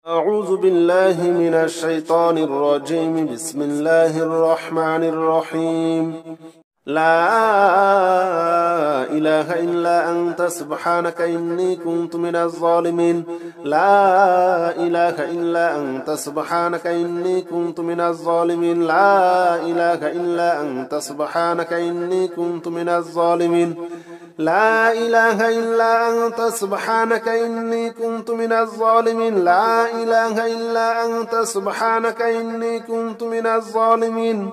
أعوذ بالله من الشيطان الرجيم. بسم الله الرحمن الرحيم. لا إله إلا أنت سبحانك إني كنت من الظالمين. لا إله إلا أنت سبحانك إني كنت من الظالمين. لا إله إلا أنت سبحانك إني كنت من الظالمين. لا إله إلا أنت سبحانك إني كنت من الظالمين. لا إله إلا أنت سبحانك إني كنت من الظالمين.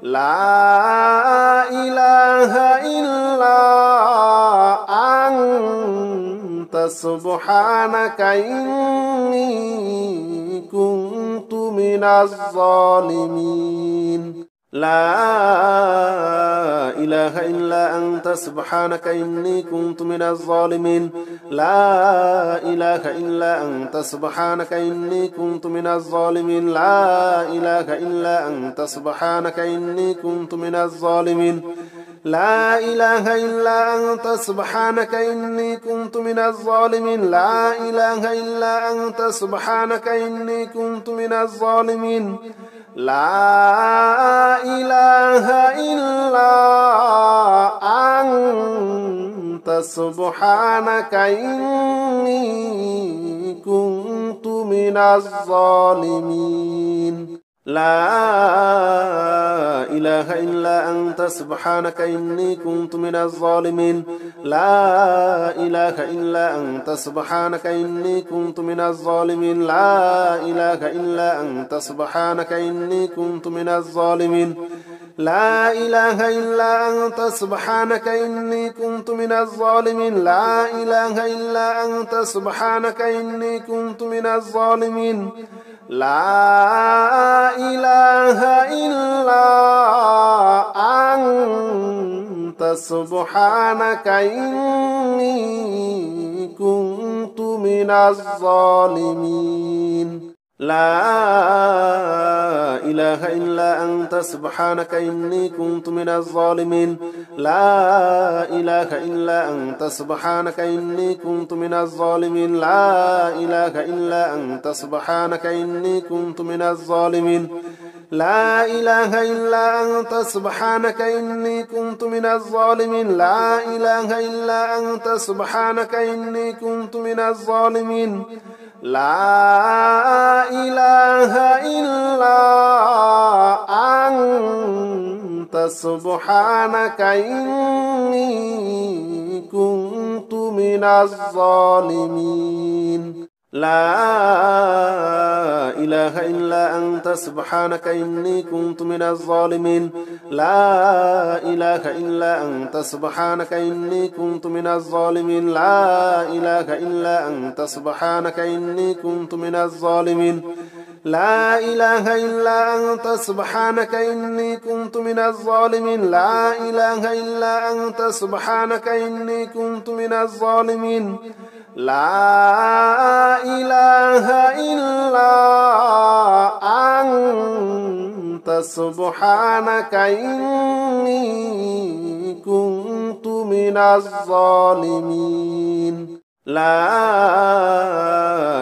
لا إله إلا أنت سبحانك إني كنت من الظالمين. لا إله إلا أنت سبحانك إني كنت من الظالمين. لا إله إلا أنت سبحانك إني كنت من الظالمين. لا إله إلا أنت سبحانك إني كنت من الظالمين. لا إله إلا أنت سبحانك إني كنت من الظالمين. لا إله إلا أنت سبحانك إني كنت من الظالمين. لا إله إلا أنت سبحانك إني كنت من الظالمين. لا إله إلا أنت سبحانك إني كنت من الظالمين. لا إله إلا أنت سبحانك إني كنت من الظالمين. لا إله إلا أنت سبحانك إني كنت من الظالمين. لا إله إلا أنت سبحانك إني كنت من الظالمين. لا إله إلا أنت سبحانك إني كنت من الظالمين. لا إله إلا أنت سبحانك إني كنت من الظالمين. لا إله إلا أنت سبحانك إني كنت من الظالمين. لا إله إلا أنت سبحانك إني كنت من الظالمين. لا إله إلا أنت سبحانك إني كنت من الظالمين. لا إله إلا أنت سبحانك إني كنت من الظالمين. لا إله إلا أنت سبحانك إني كنت من الظالمين. لا إله إلا أنت سبحانك إني كنت من الظالمين. لا إله إلا أنت سبحانك إني كنت من الظالمين. لا إله إلا أنت سبحانك إني كنت من الظالمين. لا إله إلا أنت سبحانك إني كنت من الظالمين. لا إله إلا أنت سبحانك إني كنت من الظالمين. لا إله إلا أنت سبحانك إني كنت من الظالمين. لا إله إلا أنت سبحانك إني كنت من الظالمين. لا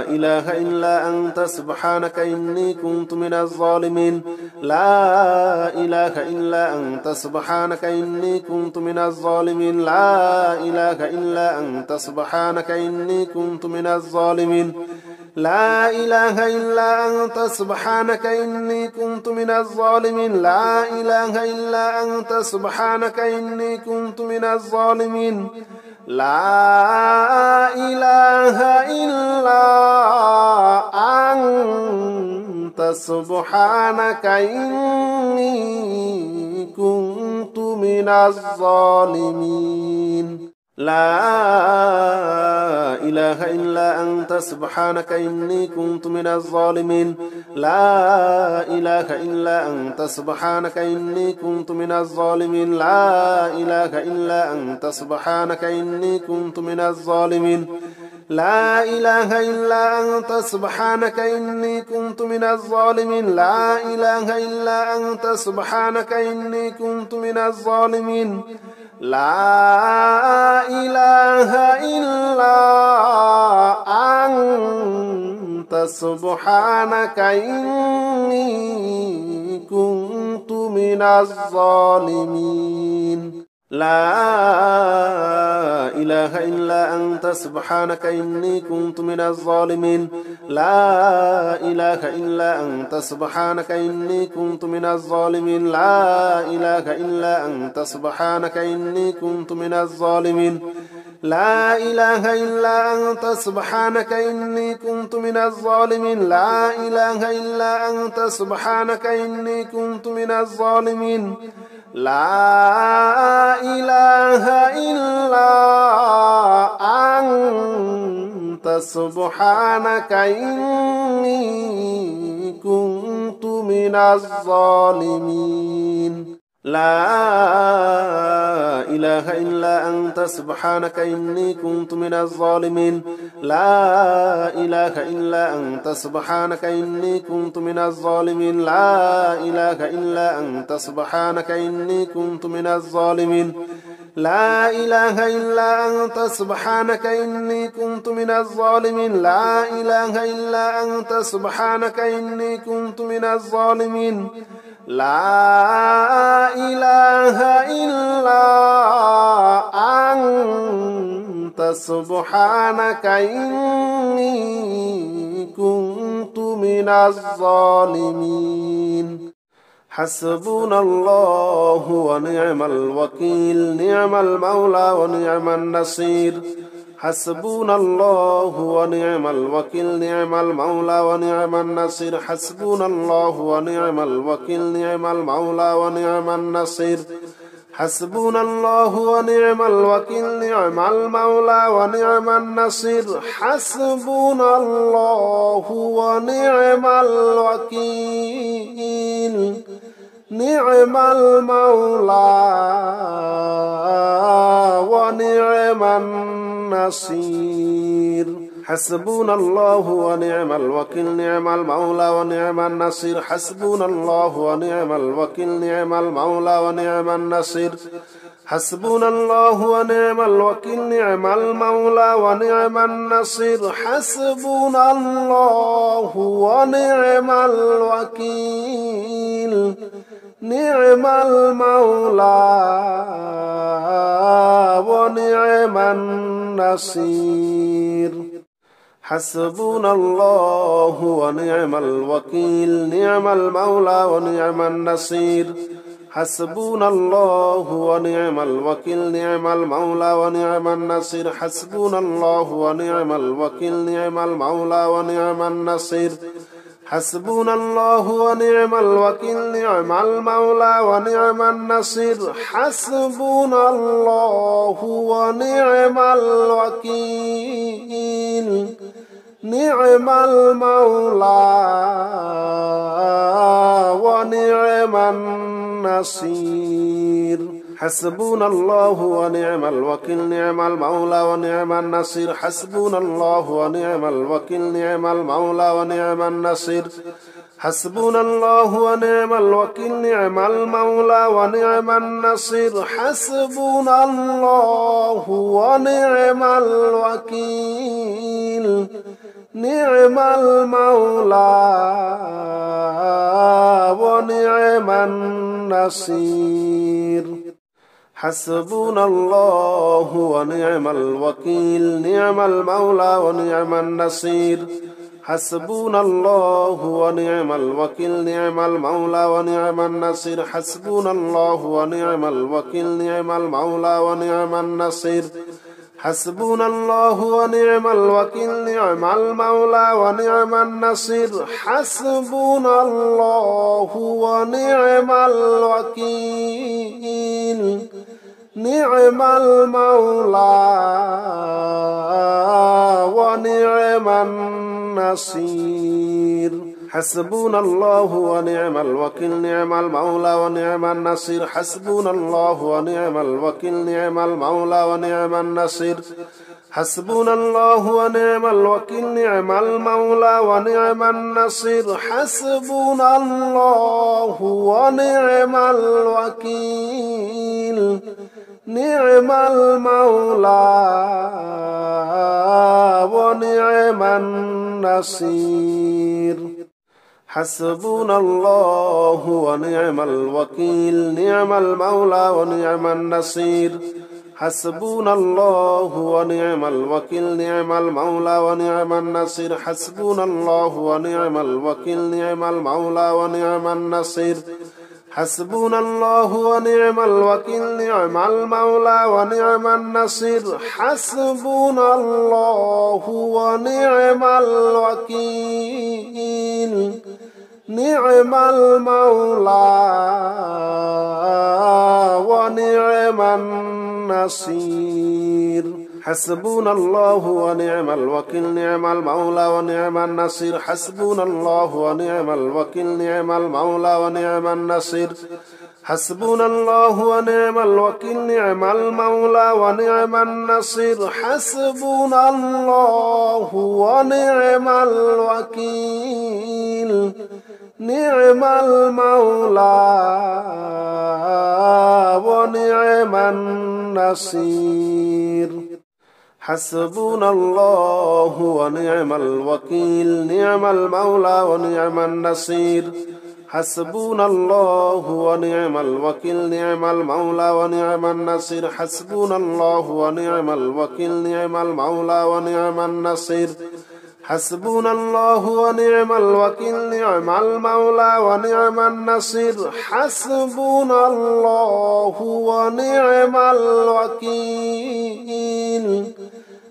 إله إلا أنت سبحانك إني كنت من الظالمين. لا إله إلا أنت سبحانك إني كنت من الظالمين. لا إله إلا أنت سبحانك إني كنت من الظالمين. لا إله إلا أنت سبحانك إني كنت من الظالمين. لا إله إلا أنت سبحانك إني كنت من الظالمين. لا إله إلا أنت سبحانك إني كنت من الظالمين. لا إله إلا أنت سبحانك إني كنت من الظالمين. لا إله إلا أنت سبحانك إني كنت من الظالمين. لا إله إلا أنت سبحانك إني كنت من الظالمين. لا إله إلا أنت سبحانك إني كنت من الظالمين. لا إله إلا أنت سبحانك إني كنت من الظالمين. لا إله إلا أنت سبحانك إني كنت من الظالمين لا إله إلا أنت سبحانك إني كنت من الظالمين لا إله إلا أنت سبحانك إني كنت من الظالمين لا إله إلا أنت سبحانك إني كنت من الظالمين لا إله إلا أنت سبحانك إني كنت من الظالمين لا إله إلا أنت سبحانك إني كنت من الظالمين لا إله إلا أنت سبحانك إني كنت من الظالمين لا إله إلا أنت سبحانك إني كنت من الظالمين لا إله إلا أنت سبحانك إني كنت من الظالمين لا إله إلا أنت سبحانك إني كنت من الظالمين لا إله إلا أنت سبحانك إني كنت من الظالمين لا إله إلا أنت سبحانك إني كنت من الظالمين لا إله إلا أنت سبحانك إني كنت من الظالمين حسبنا الله ونعم الوكيل نعم المولى ونعم النصير حسبنا الله ونعم الوكيل نعم المولى ونعم النصير حسبنا الله ونعم الوكيل نعم المولى ونعم النصير حسبنا الله ونعم الوكيل نعم المولى ونعم النصير حسبنا الله ونعم الوكيل نعم المولى ونعم النصير حسبنا الله ونعم الوكيل نعم المولى ونعم النصير حسبنا الله ونعم الوكيل نعم المولى ونعم النصير حسبنا الله ونعم الوكيل نعم المولى ونعم النصير حسبنا الله ونعم الوكيل نعم المولى ونعم النصير حسبنا الله ونعم الوكيل نعم المولى ونعم النصير حسبنا الله ونعم الوكيل نعم المولى ونعم النصير حسبنا الله ونعم الوكيل نعم المولى ونعم النصير حسبنا الله ونعم الوكيل نعم المولى ونعم النصير حسبنا الله ونعم الوكيل نعم المولى ونعم النصير حسبنا الله ونعم الوكيل نعم المولى ونعم النصير حسبنا الله ونعم الوكيل نعم المولى ونعم النصير حسبنا الله ونعم الوكيل نعم المولى ونعم النصير حسبنا الله ونعم الوكيل نعم المولى ونعم النصير حسبنا الله ونعم الوكيل نعم المولى ونعم النصير حسبنا الله ونعم الوكيل نعم المولى ونعم النصير حسبنا الله ونعم الوكيل نعم المولى ونعم النصير حسبنا الله ونعم الوكيل نعم المولى ونعم النصير حسبنا الله ونعم الوكيل نعم المولى ونعم النصير حسبنا الله ونعم الوكيل نعم المولى ونعم النصير حسبنا الله ونعم الوكيل نعم المولى ونعم النصير حسبنا الله ونعم الوكيل نعم المولى ونعم النصير حسبنا الله ونعم الوكيل نعم المولى ونعم النصير حسبنا الله ونعم الوكيل نعم المولى ونعم النصير حسبنا الله ونعم الوكيل نعم المولى ونعم النصير حسبنا الله ونعم الوكيل نعم المولى ونعم النصير حسبنا الله ونعم الوكيل نعم المولى ونعم النصير حسبنا الله ونعم الوكيل نعم المولى ونعم النصير حسبنا الله ونعم الوكيل نعم المولى ونعم النصير حسبنا الله ونعم الوكيل نعم المولى ونعم النصير حسبنا الله ونعم الوكيل نعم المولى ونعم النصير حسبنا الله ونعم الوكيل نعم المولى ونعم النصير حسبنا الله ونعم الوكيل نعم المولى ونعم النصير حسبنا الله ونعم الوكيل نعم المولى ونعم النصير حسبنا الله ونعم الوكيل نعم المولى ونعم النصير حسبنا الله ونعم الوكيل نعم المولى ونعم النصير حسبنا الله ونعم الوكيل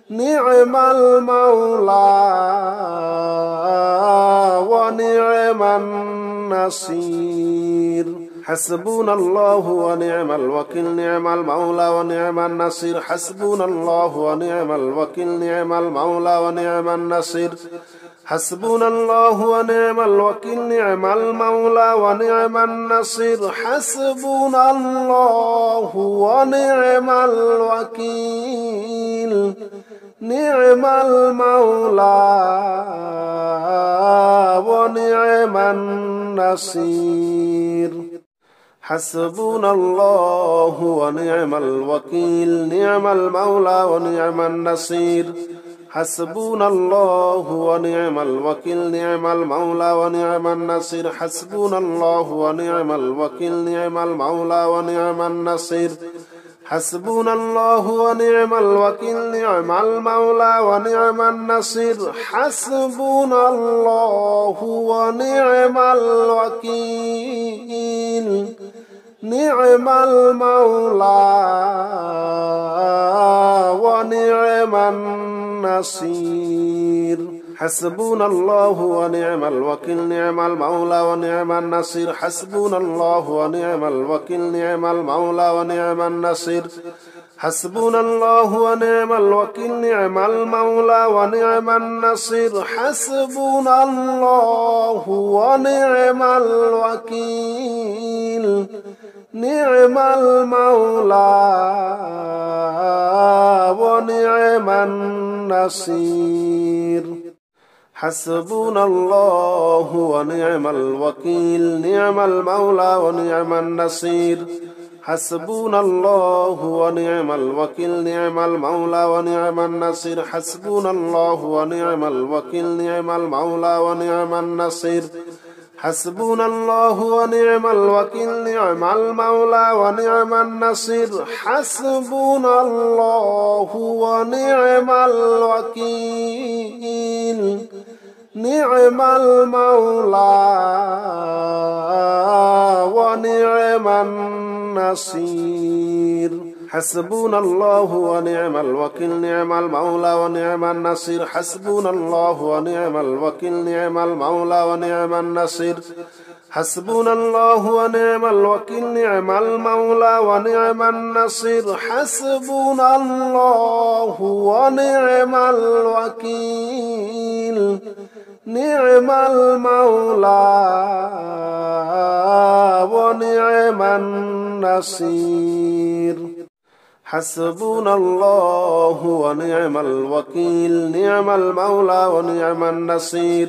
نعم المولى ونعم النصير حسبنا الله ونعم الوكيل نعم المولى ونعم النصير حسبنا الله ونعم الوكيل نعم المولى ونعم النصير حسبنا الله ونعم الوكيل نعم المولى ونعم النصير حسبنا الله ونعم الوكيل نعم المولى ونعم النصير حسبنا الله ونعم الوكيل نعم المولى ونعم النصير حسبنا الله ونعم الوكيل نعم المولى ونعم النصير حسبنا الله ونعم الوكيل نعم المولى ونعم النصير حسبنا الله ونعم الوكيل نعم المولى ونعم النصير حسبنا الله ونعم الوكيل نعم المولى ونعم النصير حسبنا الله ونعم الوكيل نعم المولى ونعم النصير حسبنا الله ونعم الوكيل نعم المولى ونعم النصير حسبنا الله ونعم الوكيل نعم المولى ونعم النصير حسبنا الله ونعم الوكيل نعم المولى ونعم النصير حسبنا الله ونعم الوكيل نعم المولى ونعم النصير حسبنا الله ونعم الوكيل نعم المولى ونعم النصير حسبنا الله ونعم الوكيل نعم المولى ونعم النصير حسبنا الله ونعم الوكيل نعم المولى ونعم النصير حسبنا الله ونعم الوكيل نعم المولى ونعم النصير حسبنا الله ونعم الوكيل نعم المولى ونعم النصير حسبنا الله ونعم الوكيل نعم المولى ونعم النصير حسبنا الله ونعم الوكيل نعم المولى ونعم النصير حسبنا الله ونعم الوكيل نعم المولى ونعم النصير حسبنا الله ونعم الوكيل نعم المولى ونعم النصير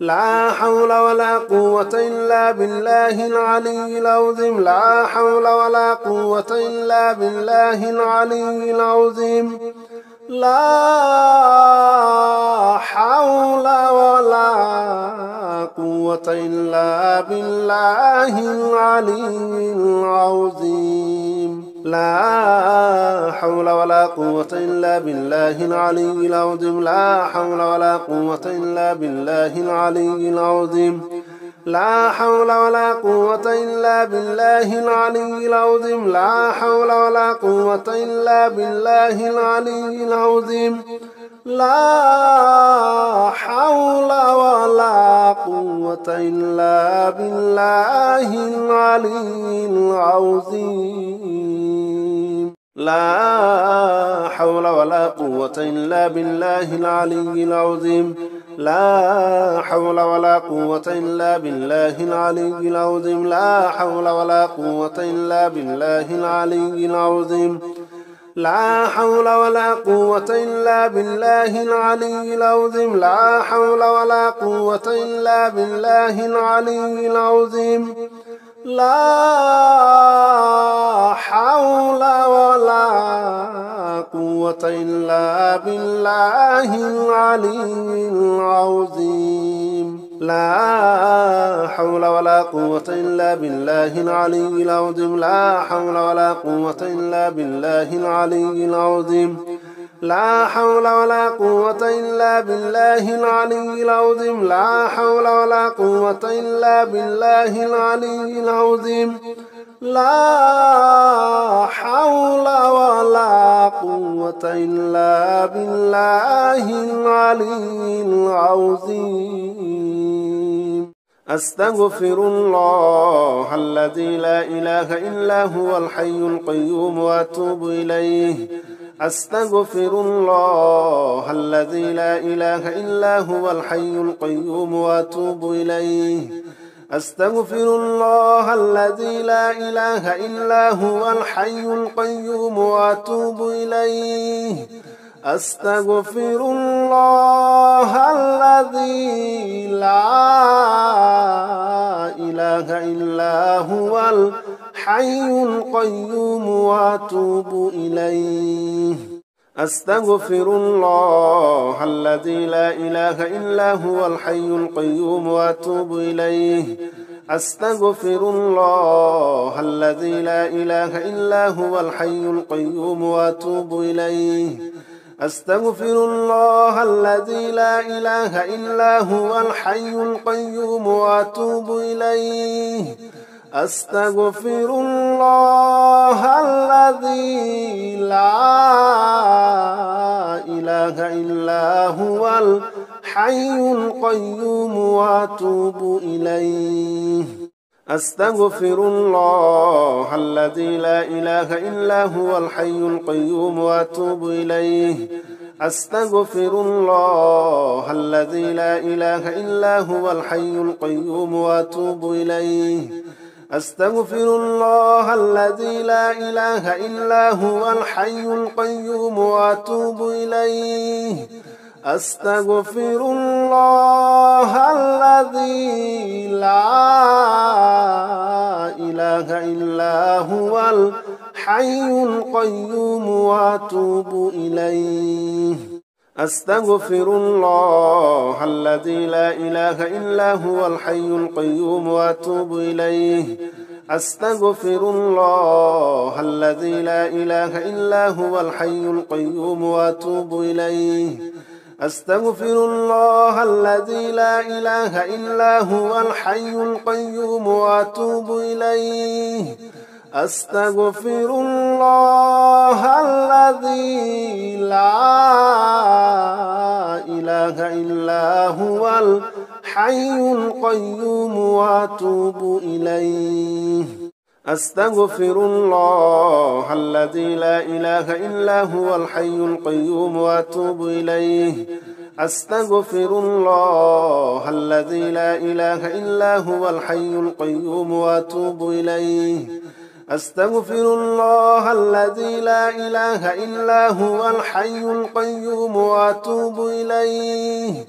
لا حول ولا قوة إلا بالله العلي العظيم لا حول ولا قوة إلا بالله العلي العظيم لا حول ولا قوة إلا بالله العلي العظيم لا حول ولا قوة إلا بالله العلي العظيم لا حول ولا قوة إلا بالله العلي العظيم لا حول ولا قوة إلا بالله العلي العظيم لا حول ولا قوة إلا بالله العلي العظيم لا حول ولا قوة إلا بالله العلي العظيم لا حول ولا قوة إلا بالله العلي العظيم لا حول ولا قوة إلا بالله العلي العظيم لا حول ولا قوة إلا بالله العلي العظيم لا حول ولا قوة إلا بالله العلي العظيم لا حول ولا قوة إلا بالله العلي العظيم لا حول ولا قوة إلا بالله العلي العظيم لا حول ولا قوة إلا بالله العلي العظيم لا حول ولا قوة إلا بالله العلي العظيم لا حول ولا قوة إلا بالله العلي العظيم لا حول ولا قوة إلا بالله العلي العظيم لا حول ولا قوة إلا بالله العلي العظيم أستغفر الله الذي لا إله إلا هو الحي القيوم وأتوب إليه أستغفر الله الذي لا إله إلا هو الحي القيوم وأتوب إليه أستغفر الله الذي لا إله إلا هو الحي القيوم وأتوب إليه أستغفر الله الذي لا إله إلا هو الحي القيوم وأتوب إليه أستغفر الله الذي لا إله إلا هو الحي القيوم وأتوب إليه أستغفر الله الذي لا إله إلا هو الحي القيوم وأتوب إليه أستغفر الله الذي لا إله إلا هو الحي القيوم وأتوب إليه أستغفر الله الذي لا إله إلا هو الحي القيوم وأتوب إليه أستغفر الله الذي لا إله إلا هو الحي القيوم وأتوب إليه أستغفر الله الذي لا إله إلا هو الحي القيوم وأتوب إليه أستغفر الله الذي لا إله إلا هو الحي القيوم وأتوب إليه أستغفر الله الذي لا إله إلا هو الحي القيوم وأتوب إليه أستغفر الله الذي لا إله إلا هو الحي القيوم وأتوب إليه أستغفر الله الذي لا إله إلا هو الحي القيوم وأتوب إليه أستغفر الله الذي لا إله إلا هو الحي القيوم وأتوب إليه أستغفر الله الذي لا إله إلا هو الحي القيوم وأتوب إليه أستغفر الله الذي لا إله إلا هو الحي القيوم وأتوب إليه أستغفر الله الذي لا إله إلا هو الحي القيوم وأتوب إليه أستغفر الله الذي لا إله إلا هو الحي القيوم وأتوب إليه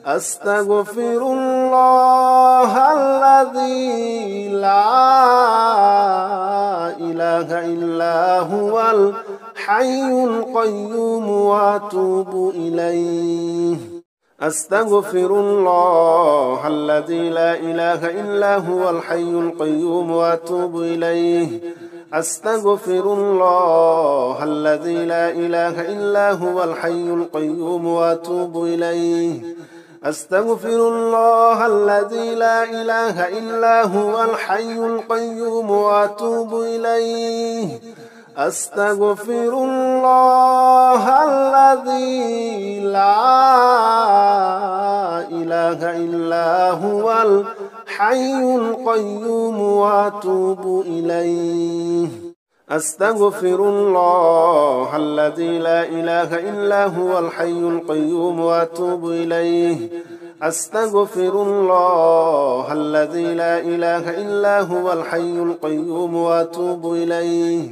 أستغفر الله الذي لا إله إلا هو الحي القيوم وأتوب إليه أستغفر الله الذي لا إله إلا هو الحي القيوم وأتوب إليه أستغفر الله الذي لا إله إلا هو الحي القيوم وأتوب إليه أستغفر الله الذي لا إله إلا هو الحي القيوم وأتوب إليه أستغفر الله الذي لا إله إلا هو الحي القيوم وأتوب إليه أستغفر الله الذي لا إله إلا هو الحي القيوم وأتوب إليه أستغفر الله الذي لا إله إلا هو الحي القيوم وأتوب إليه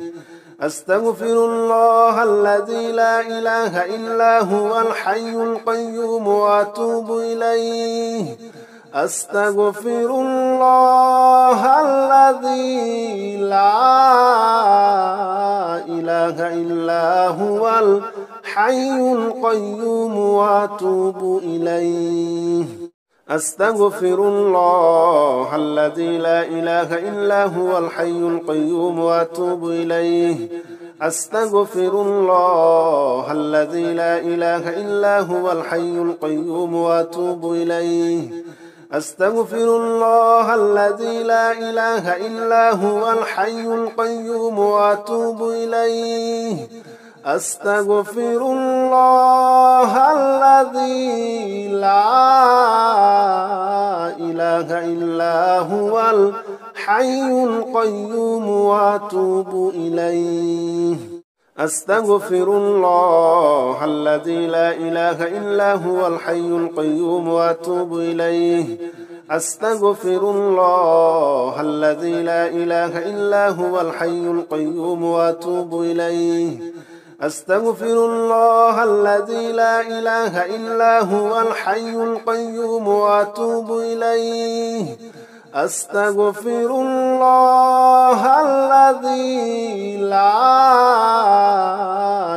أستغفر الله الذي لا إله إلا هو الحي القيوم وأتوب إليه أستغفر الله الذي لا إله إلا هو الحي القيوم وأتوب إليه أستغفر الله الذي لا إله إلا هو الحي القيوم وأتوب إليه أستغفر الله الذي لا إله إلا هو الحي القيوم وأتوب إليه أستغفر الله الذي لا إله إلا هو الحي القيوم وأتوب إليه أستغفر الله الذي لا إله إلا هو الحي القيوم وأتوب إليه أستغفر الله الذي لا إله إلا هو الحي القيوم وأتوب إليه أستغفر الله الذي لا إله إلا هو الحي القيوم وأتوب إليه أستغفر الله الذي لا إله إلا هو الحي القيوم وأتوب إليه أستغفر الله الذي لا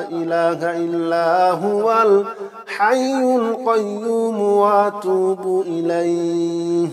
إله إلا هو الحي القيوم وأتوب إليه